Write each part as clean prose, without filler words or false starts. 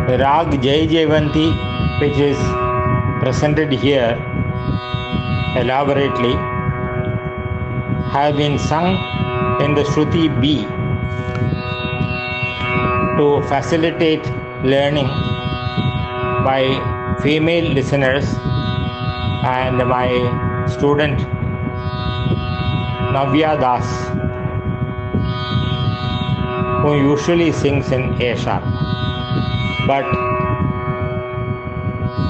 Rag Jaijaivanti, which is presented here elaborately, have been sung in the Shruti B to facilitate learning by female listeners and my student Navya Das, who usually sings in A sharp. But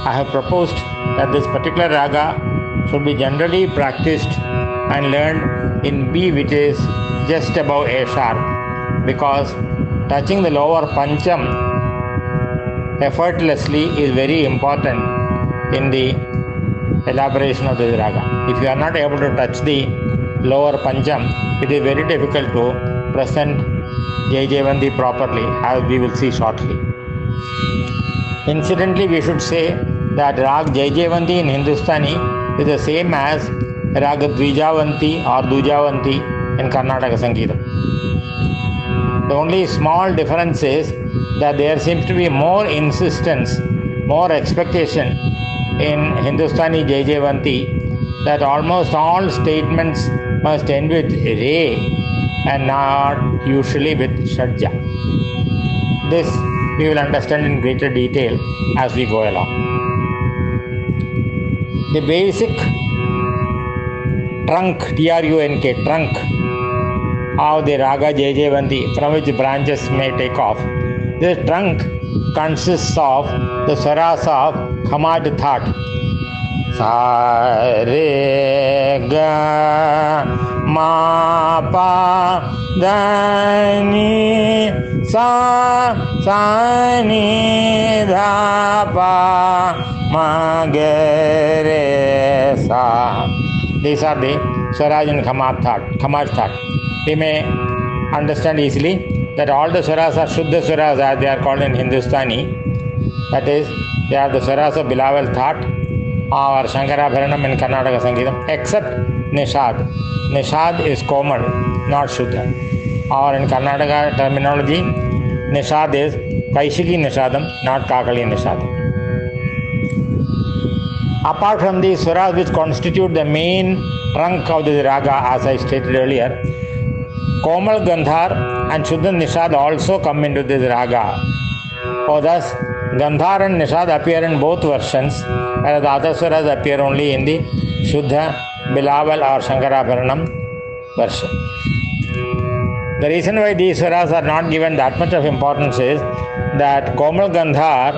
I have proposed that this particular raga should be generally practiced and learned in B, which is just above A sharp, because touching the lower pancham effortlessly is very important in the elaboration of this raga. If you are not able to touch the lower pancham, it is very difficult to present Jaijaivanti properly, as we will see shortly. Incidentally, we should say that Rag Jaijaivanti in Hindustani is the same as Rag Dvijavanti or Dujavanti in Karnataka Sangeetam. The only small difference is that there seems to be more insistence, more expectation in Hindustani Jaijaivanti that almost all statements must end with Re and not usually with Shadja. This we will understand in greater detail as we go along. The basic trunk, Trunk, trunk of the Raga Jaijaivanti, from which branches may take off. This trunk consists of the swaras of Khamad That. Sa, Re, Ga, Ma, Pa, Da, Ni, Sa, Ni, Dha, Pa, Ma, Ga, Re, Sa. These are the swaras in Khamad That. We may understand easily that all the swaras are Shuddha swaras, as they are called in Hindustani. That is, they are the swaras of Bilawal That or Shankarabharanam in Karnataka Sangeetam, except Nishad. Nishad is Komal, not Shuddha. Or in Karnataka terminology, Nishad is Kaishiki Nishadam, not Kakali Nishadam. Apart from the swaras which constitute the main trunk of the raga, as I stated earlier, Komal Gandhar and Shuddha Nishad also come into this raga. So thus, Gandhar and Nishad appear in both versions, whereas the other swaras appear only in the Shuddha, Bilawal or Shankarabharanam version. The reason why these swaras are not given that much of importance is that Komal Gandhar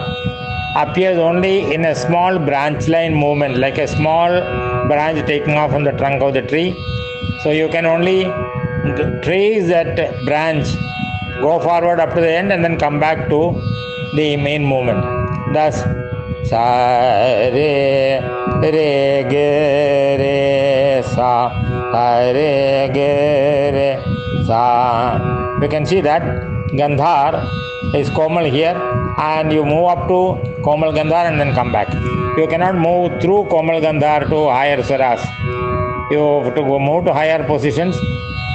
appears only in a small branch line movement, like a small branch taking off from the trunk of the tree. So you can only trace that branch, go forward up to the end and then come back to the main movement. Thus, Sa, Re, Re, Ge, Re, Sa, Re, Ge, Re, Sa. We can see that Gandhar is Komal here, and you move up to Komal Gandhar and then come back. You cannot move through Komal Gandhar to higher swaras. You have to go move to higher positions,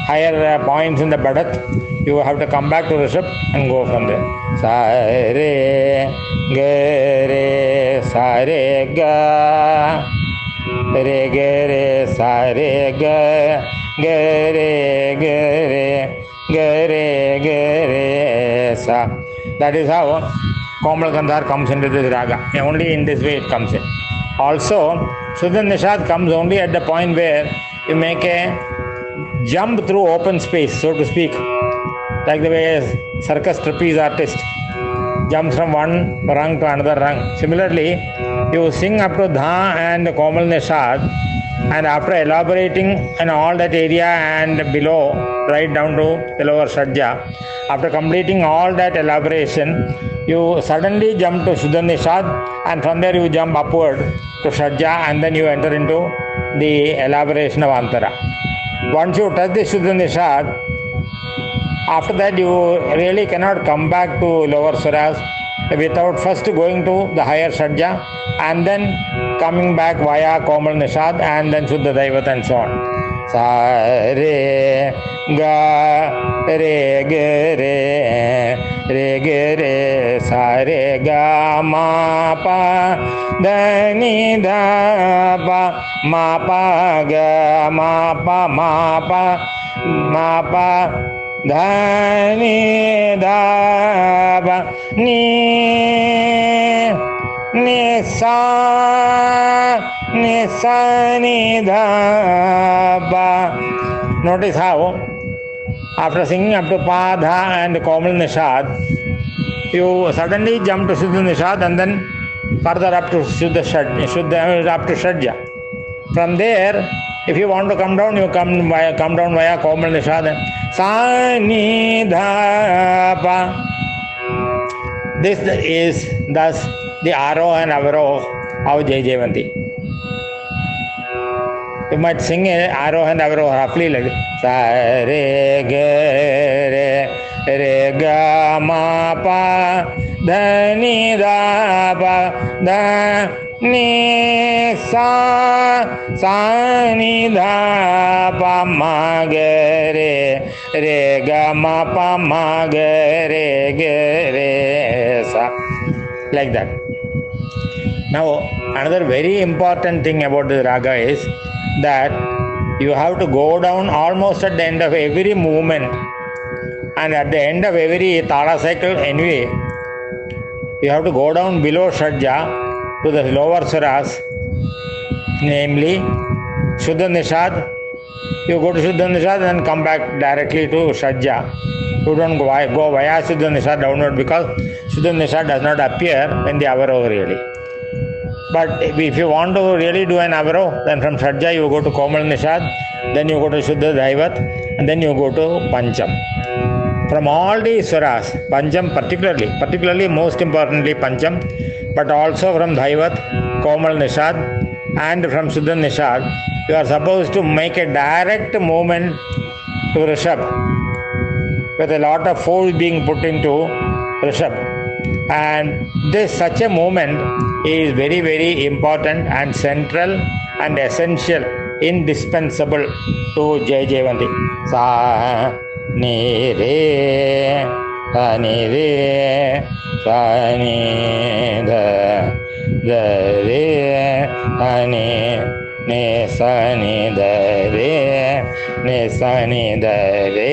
higher points in the Badat. You have to come back to Rishabh and go from there. Sa, Re, Ge, Re, Sa, Re, Ga, Re, Ge, Re, Sa, Re, Ga, Ge, Re, Ge, Re, Ge, Re, Ge, Re, Sa. That is how Komal Gandhar comes into this raga. Only in this way it comes in. Also, Shuddha Nishad comes only at the point where you make a jump through open space, so to speak, like the way a circus trapeze artist jumps from one rung to another rung. Similarly, you sing up to Dha and Komal Nishad, and after elaborating in all that area and below, right down to the lower Shadja, after completing all that elaboration, you suddenly jump to Shuddha Nishad, and from there you jump upward to Shadja, and then you enter into the elaboration of Antara. Once you touch the Shuddha Nishad, after that you really cannot come back to lower swaras without first going to the higher Shadja and then coming back via Komal Nishad and then Shuddha Daivat and so on. Sa, Re, Ga, Re, Ge, Re, Re, Ge, Re, Sa, Re, Ga, ma pa da ni da pa ma pa ga ma pa da ni da pa ni sa ni da pa. Notice how after singing up to pa, dha and Komal Nishad, you suddenly jump to Shuddha Nishad and then further up to up to Shadja. From there, if you want to come down, you come down via Komal Nishad. Sa ni dha pa. This is thus the Aroh and Avaroh of Jaijaivanti. You might sing Aroh and Avaroh roughly like sa re ga re ga ma pa da ni da pa da ni sa ni da pa ma ga re ga ma pa ma ga re sa, like that. Now another very important thing about the raga is that you have to go down almost at the end of every movement and at the end of every tala cycle anyway. You have to go down below Shadja to the lower swaras, namely Shuddha Nishad. You go to Shuddha Nishad and come back directly to Shadja. You don't go via Shuddha Nishad downward because Shuddha Nishad does not appear in the Avaroh really. But if you want to really do an Avaroh, then from Shadja you go to Komal Nishad, then you go to Shuddha Dhaivat, and then you go to Pancham. From all these swaras, Pancham particularly most importantly Pancham, but also from Dhaivat, Komal Nishad, and from Shuddha Nishad, you are supposed to make a direct movement to Rishabh, with a lot of force being put into Rishabh. And such a movement is very, very important and central and essential, indispensable to Jaijaivanti. Sa ni re, sa ni re, sa ni da re, sa ni sa ni da re.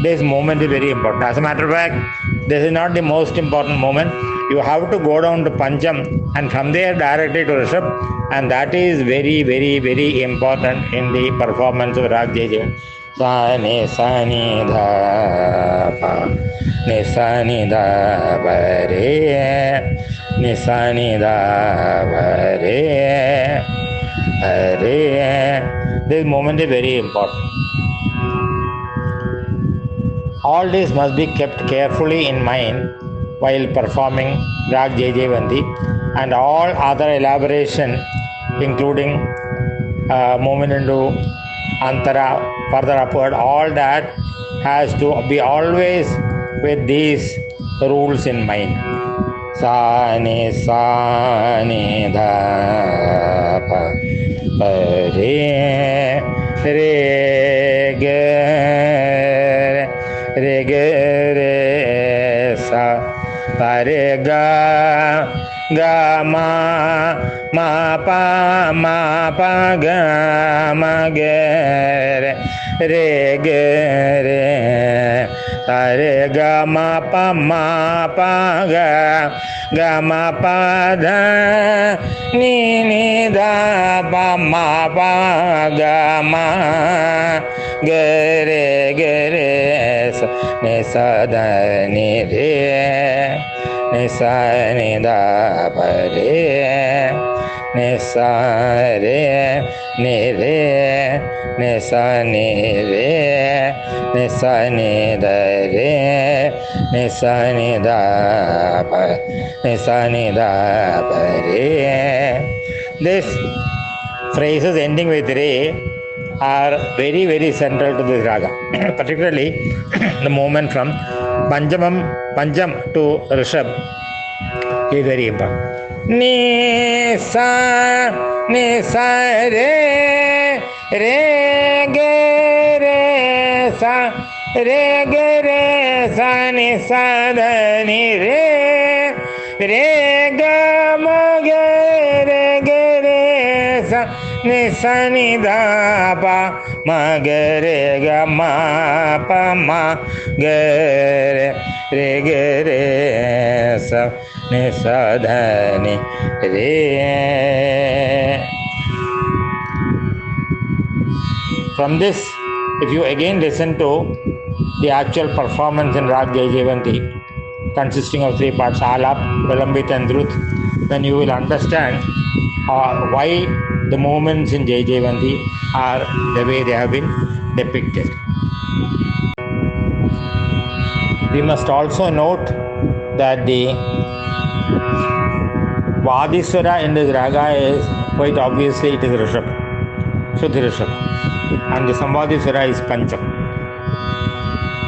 This movement is very important. As a matter of fact, this is not the most important moment. You have to go down to Pancham and from there directly to Rishabh, and that is very, very, very important in the performance of Rag Jaijaivanti. Sa ni dha pa, ni sa ni dha pa re, ni sa ni dha pa re. This moment is very important. All this must be kept carefully in mind while performing Rag Jaijaivanti, and all other elaboration, including movement into Antara, further upward, all that has to be always with these rules in mind. Sa ni dha pa re re sa pa re ga ma pa ga ma re sa re ga ma pa ga ma pa da ni da pa ma pa ga ma re sa ni sa da ni re, ni sa ni da pa re, ni sa re, ni re, ni sa ni re, ni sa ni da re, ni sa ni da pa, ni sa ni da pa re. This phrases ending with re are very, very central to this raga. Particularly the movement from Pancham to Rishabh is very important. Ni sa re ge re sa re ga re sa ni sa da ni re re ga ma ga re ga re sa ni sa ni da pa ma ga re ga ma pa ma ga re ga re sa ni sa da ni re. From this, if you again listen to the actual performance in Rag Jaijaivanti, consisting of three parts, Alap, Vilambit and Drut, then you will understand why the movements in Jaijaivanti are the way they have been depicted. We must also note that the Vadiswara in this raga is quite obviously it is Rishabh, Shuddhi Rishabh, and the Samvadiswara is Pancham.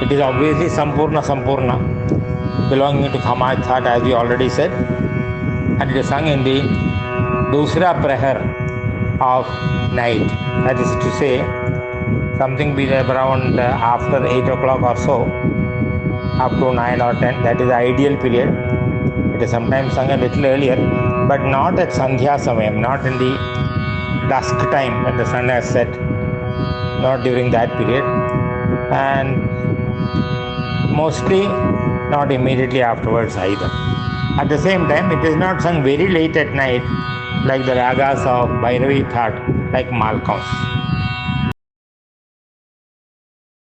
It is obviously Sampurna belonging to Khamaj That, as we already said, and it is sung in the Dusra Prahar of night, that is to say something be around after 8 o'clock or so, up to 9 or 10. That is the ideal period. It is sometimes sung a little earlier, but not at Sandhya Samayam, not in the dusk time when the sun has set, not during that period, and mostly not immediately afterwards either. At the same time, it is not sung very late at night like the ragas of Bhairavi That, like Malkauns.